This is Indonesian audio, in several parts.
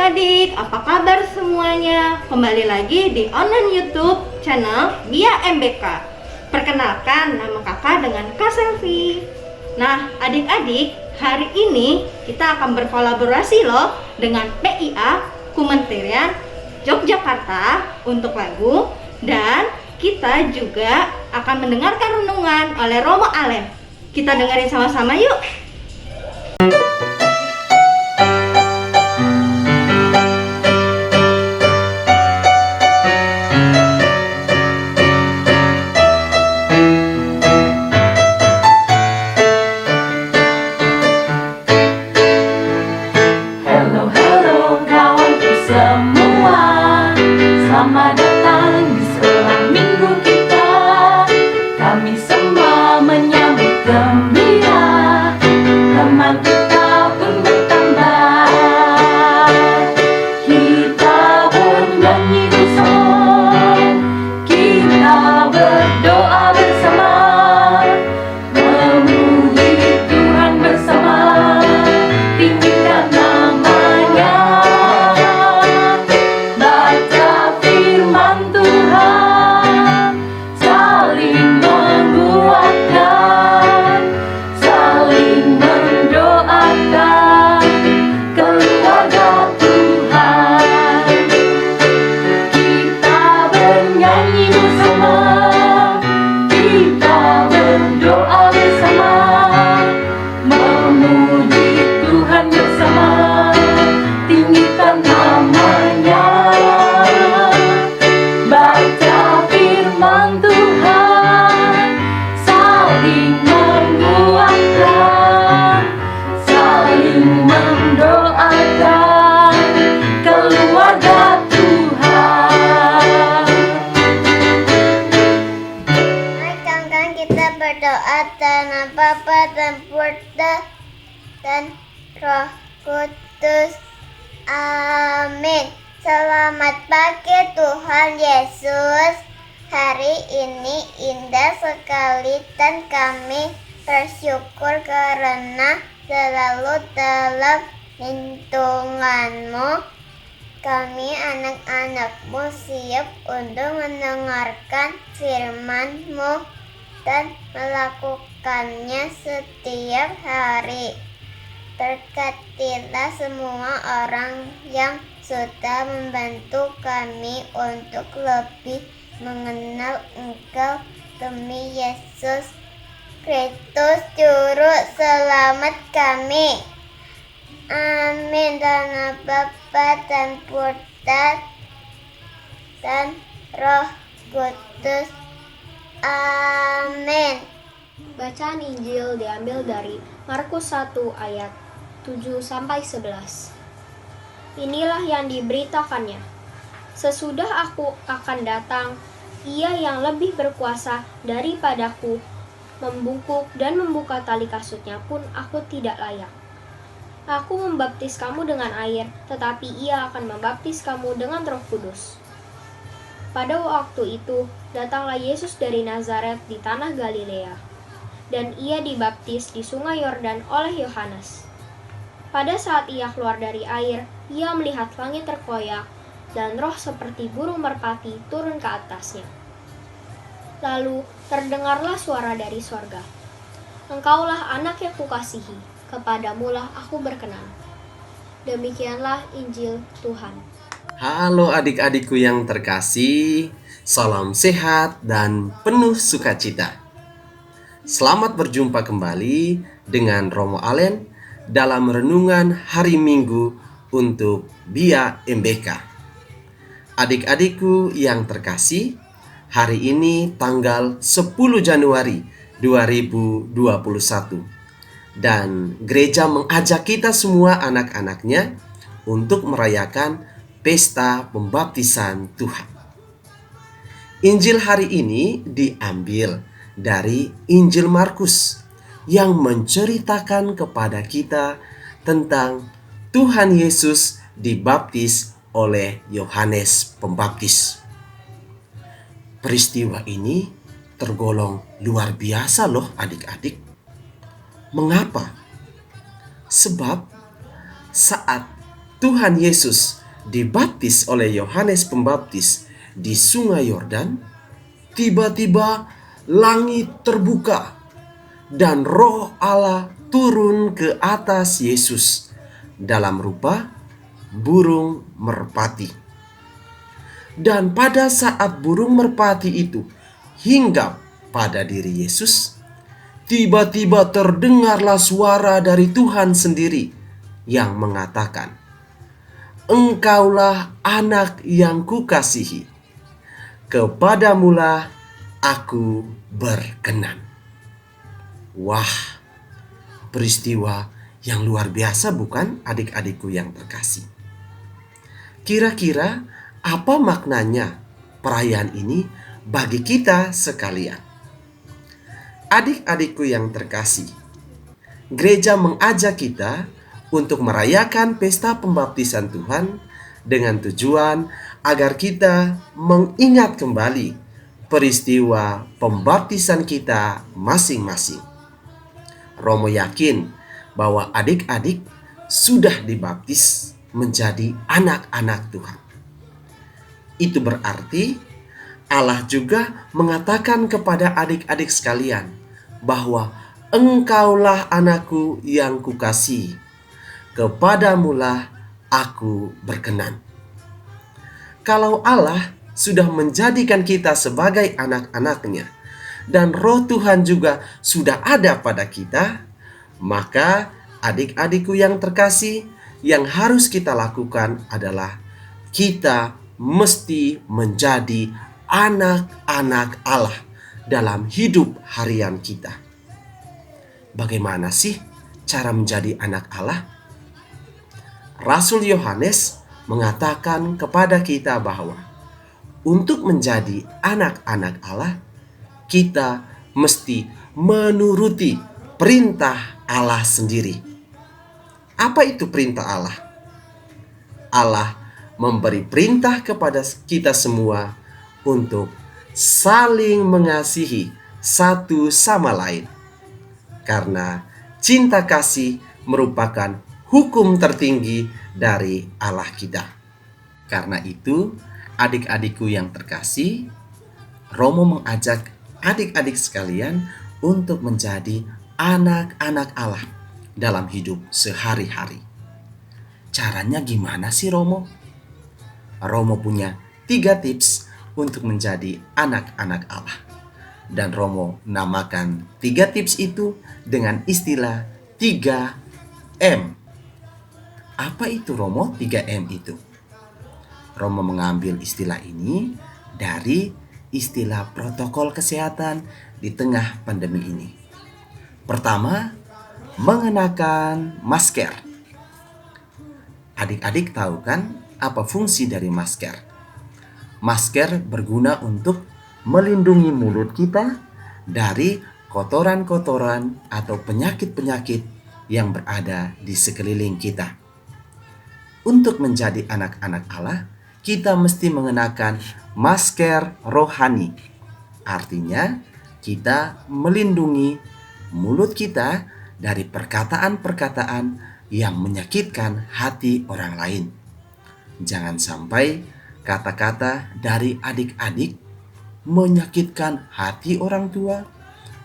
adik-adik, apa kabar semuanya? Kembali lagi di online YouTube channel Bia MBK. Perkenalkan, nama kakak dengan Kak Selvi. Nah, adik-adik, hari ini kita akan berkolaborasi loh dengan PIA Kementerian Yogyakarta untuk lagu, dan kita juga akan mendengarkan renungan oleh Romo Allen. Kita dengerin sama-sama yuk. Halo kawanku semua, selamat datang di sekolah minggu kita. Kami semua menyambut gembira, teman kita pun bertambah. Kita bernyanyi bersama, kita berdoa bersama, memuji Tuhan bersama, tinggikan namanya, baca firman Tuhan, saling menguatkan, saling mendoakan keluarga Tuhan. Kita bernyanyi bersama, kita berdoa bersama, memuji Tuhan bersama, tinggikan namanya, baca firman Tuhan, saling menguatkan, saling mendoakan keluarga Tuhan. Mari kita berdoa tanah Bapa dan Putra dan Roh Kudus. Amin. Selamat pagi Tuhan Yesus. Hari ini indah sekali dan kami bersyukur karena selalu dalam lindungan-Mu. Kami anak-anak-Mu siap untuk mendengarkan firman-Mu dan melakukannya setiap hari. Berkatilah semua orang yang sudah membantu kami untuk lebih mengenal Engkau, demi Yesus Kristus Juru Selamat kami. Amin. Dalam Bapa dan Putra dan Roh Kudus. Amin. Bacaan Injil diambil dari Markus 1 ayat 7-11. Inilah yang diberitakannya. Sesudah aku akan datang, Ia yang lebih berkuasa daripadaku, membungkuk dan membuka tali kasutnya pun aku tidak layak. Aku membaptis kamu dengan air, tetapi Ia akan membaptis kamu dengan Roh Kudus. Pada waktu itu, datanglah Yesus dari Nazaret di tanah Galilea, dan Ia dibaptis di sungai Yordan oleh Yohanes. Pada saat Ia keluar dari air, Ia melihat langit terkoyak, dan roh seperti burung merpati turun ke atasnya. Lalu terdengarlah suara dari sorga, Engkaulah anak yang kukasihi, kepadamulah aku berkenan. Demikianlah Injil Tuhan. Halo adik-adikku yang terkasih, salam sehat dan penuh sukacita. Selamat berjumpa kembali dengan Romo Allen dalam renungan hari Minggu untuk Bia MBK. Adik-adikku yang terkasih, hari ini tanggal 10 Januari 2021 dan gereja mengajak kita semua anak-anaknya untuk merayakan pesta pembaptisan Tuhan. Injil hari ini diambil dari Injil Markus yang menceritakan kepada kita tentang Tuhan Yesus dibaptis oleh Yohanes Pembaptis. Peristiwa ini tergolong luar biasa loh adik-adik. Mengapa? Sebab saat Tuhan Yesus dibaptis oleh Yohanes Pembaptis di Sungai Yordan, tiba-tiba langit terbuka dan Roh Allah turun ke atas Yesus dalam rupa burung merpati. Dan pada saat burung merpati itu hinggap pada diri Yesus, tiba-tiba terdengarlah suara dari Tuhan sendiri yang mengatakan, "Engkaulah anak yang kukasihi, kepadamulah aku berkenan." Wah, peristiwa yang luar biasa bukan, adik-adikku yang terkasih? Kira-kira apa maknanya perayaan ini bagi kita sekalian? Adik-adikku yang terkasih, gereja mengajak kita untuk merayakan pesta pembaptisan Tuhan dengan tujuan agar kita mengingat kembali peristiwa pembaptisan kita masing-masing. Romo yakin bahwa adik-adik sudah dibaptis menjadi anak-anak Tuhan. Itu berarti Allah juga mengatakan kepada adik-adik sekalian bahwa engkaulah anakku yang kukasihi, kepadamulah aku berkenan. Kalau Allah sudah menjadikan kita sebagai anak-anaknya dan Roh Tuhan juga sudah ada pada kita, maka adik-adikku yang terkasih, yang harus kita lakukan adalah kita mesti menjadi anak-anak Allah dalam hidup harian kita. Bagaimana sih cara menjadi anak Allah? Rasul Yohanes mengatakan kepada kita bahwa untuk menjadi anak-anak Allah, kita mesti menuruti perintah Allah sendiri. Apa itu perintah Allah? Allah memberi perintah kepada kita semua untuk saling mengasihi satu sama lain. Karena cinta kasih merupakan hukum tertinggi dari Allah kita. Karena itu, adik-adikku yang terkasih, Romo mengajak adik-adik sekalian untuk menjadi anak-anak Allah dalam hidup sehari-hari. Caranya gimana sih Romo? Romo punya 3 tips untuk menjadi anak-anak Allah. Dan Romo namakan 3 tips itu dengan istilah 3M. Apa itu Romo 3M itu? Romo mengambil istilah ini dari istilah protokol kesehatan di tengah pandemi ini. Pertama, mengenakan masker. Adik-adik tahu kan apa fungsi dari masker? Masker berguna untuk melindungi mulut kita dari kotoran-kotoran atau penyakit-penyakit yang berada di sekeliling kita. Untuk menjadi anak-anak Allah, kita mesti mengenakan masker rohani. Artinya, kita melindungi mulut kita dari perkataan-perkataan yang menyakitkan hati orang lain. Jangan sampai kata-kata dari adik-adik menyakitkan hati orang tua,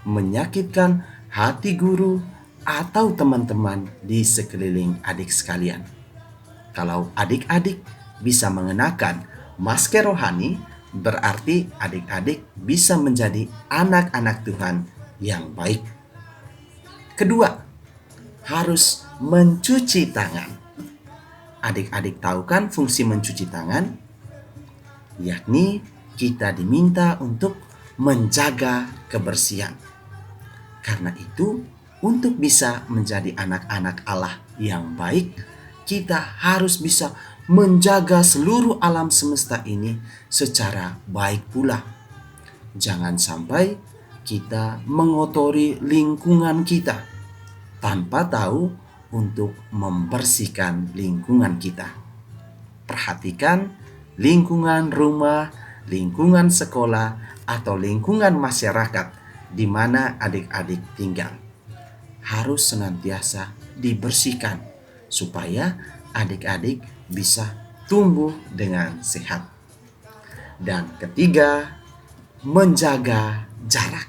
menyakitkan hati guru, atau teman-teman di sekeliling adik sekalian. Kalau adik-adik bisa mengenakan masker rohani, berarti adik-adik bisa menjadi anak-anak Tuhan yang baik. Kedua, harus mencuci tangan. Adik-adik tahu kan fungsi mencuci tangan? Yakni kita diminta untuk menjaga kebersihan. Karena itu, untuk bisa menjadi anak-anak Allah yang baik, kita harus bisa menjaga seluruh alam semesta ini secara baik pula. Jangan sampai kita mengotori lingkungan kita tanpa tahu untuk membersihkan lingkungan kita. Perhatikan lingkungan rumah, lingkungan sekolah, atau lingkungan masyarakat di mana adik-adik tinggal. Harus senantiasa dibersihkan supaya adik-adik bisa tumbuh dengan sehat. Dan ketiga, menjaga jarak.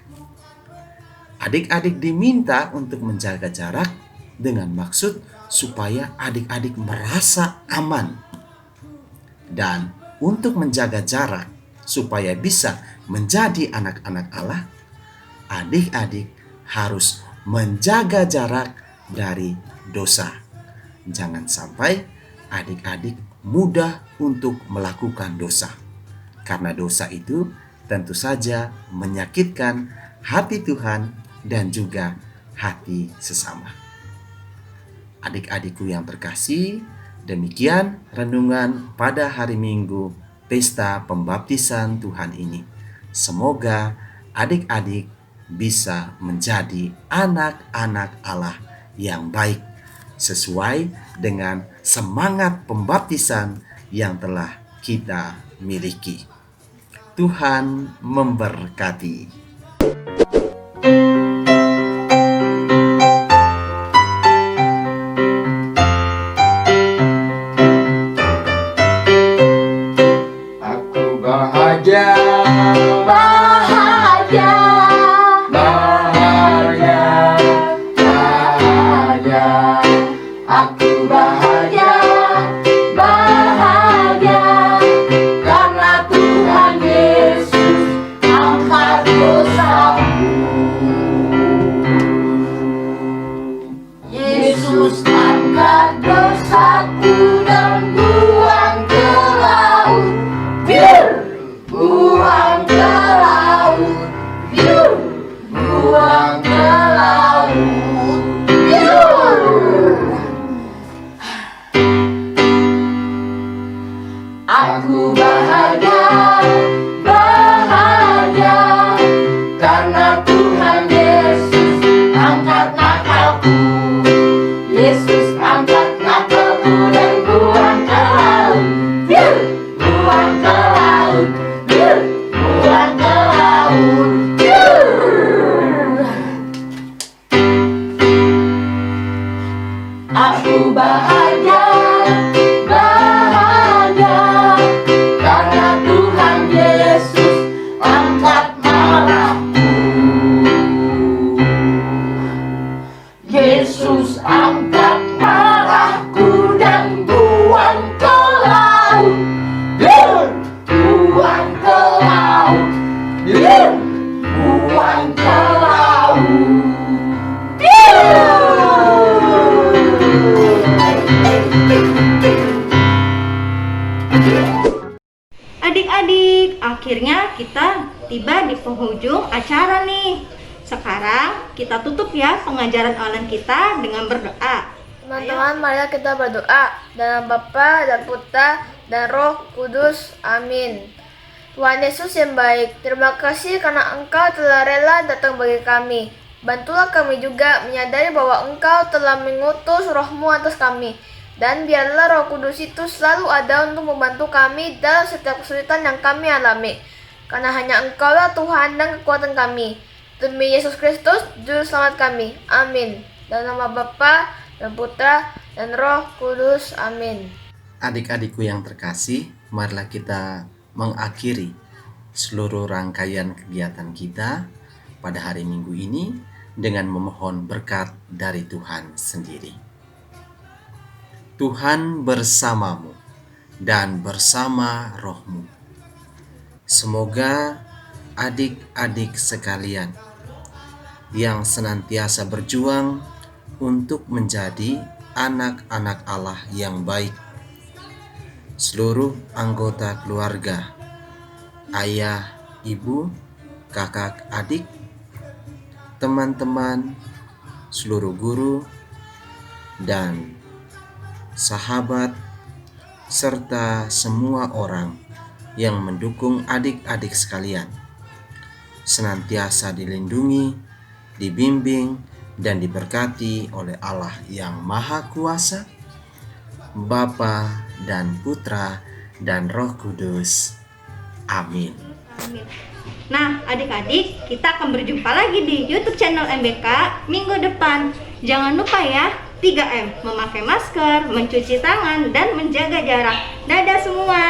Adik-adik diminta untuk menjaga jarak dengan maksud supaya adik-adik merasa aman. Dan untuk menjaga jarak supaya bisa menjadi anak-anak Allah, adik-adik harus menjaga jarak dari dosa. Jangan sampai adik-adik mudah untuk melakukan dosa. Karena dosa itu tentu saja menyakitkan hati Tuhan dan juga hati sesama. Adik-adikku yang terkasih, demikian renungan pada hari Minggu Pesta Pembaptisan Tuhan ini. Semoga adik-adik bisa menjadi anak-anak Allah yang baik sesuai dengan semangat pembaptisan yang telah kita miliki. Tuhan memberkati. Aku bahagia, Bahagia, bahagia, bahagia. Aku bahagia, bahagia, karena Tuhan Yesus angkat dosaku. Yesus angkat dosaku dan buang ke laut. Biar buang ke laut, biar buang ke laut, biar. Aku bahagia, bahagia, karena Tuhan Yesus angkat nakalku. Yesus angkat nakalku dan buang ke laut, biar buang ke laut, biar buang ke laut, biar. Aku bahagia, bahagia, karena Tuhan Yesus angkat marahku. Yesus angkat marahku dan buang ke laut. Biar buang ke laut, biar buang ke laut, Adik-adik, akhirnya kita tiba di penghujung acara nih. Sekarang kita tutup ya pengajaran online kita dengan berdoa. Teman-teman, mari kita berdoa. Dalam Bapa dan Putra dan Roh Kudus. Amin. Tuhan Yesus yang baik, terima kasih karena Engkau telah rela datang bagi kami. Bantulah kami juga menyadari bahwa Engkau telah mengutus Roh-Mu atas kami. Dan biarlah Roh Kudus itu selalu ada untuk membantu kami dalam setiap kesulitan yang kami alami. Karena hanya Engkaulah Tuhan dan kekuatan kami. Demi Yesus Kristus, Juru Selamat kami. Amin. Dalam nama Bapa dan Putra dan Roh Kudus. Amin. Adik-adikku yang terkasih, marilah kita mengakhiri seluruh rangkaian kegiatan kita pada hari Minggu ini dengan memohon berkat dari Tuhan sendiri. Tuhan bersamamu dan bersama rohmu. Semoga adik-adik sekalian yang senantiasa berjuang untuk menjadi anak-anak Allah yang baik, seluruh anggota keluarga, ayah, ibu, kakak, adik, teman-teman, seluruh guru, dan sahabat, serta semua orang yang mendukung adik-adik sekalian, senantiasa dilindungi, dibimbing, dan diberkati oleh Allah yang Maha Kuasa, Bapa dan Putra dan Roh Kudus. Amin. Amin. Nah, adik-adik, kita akan berjumpa lagi di YouTube channel MBK minggu depan. Jangan lupa ya, 3M, memakai masker, mencuci tangan, dan menjaga jarak. Dadah semua.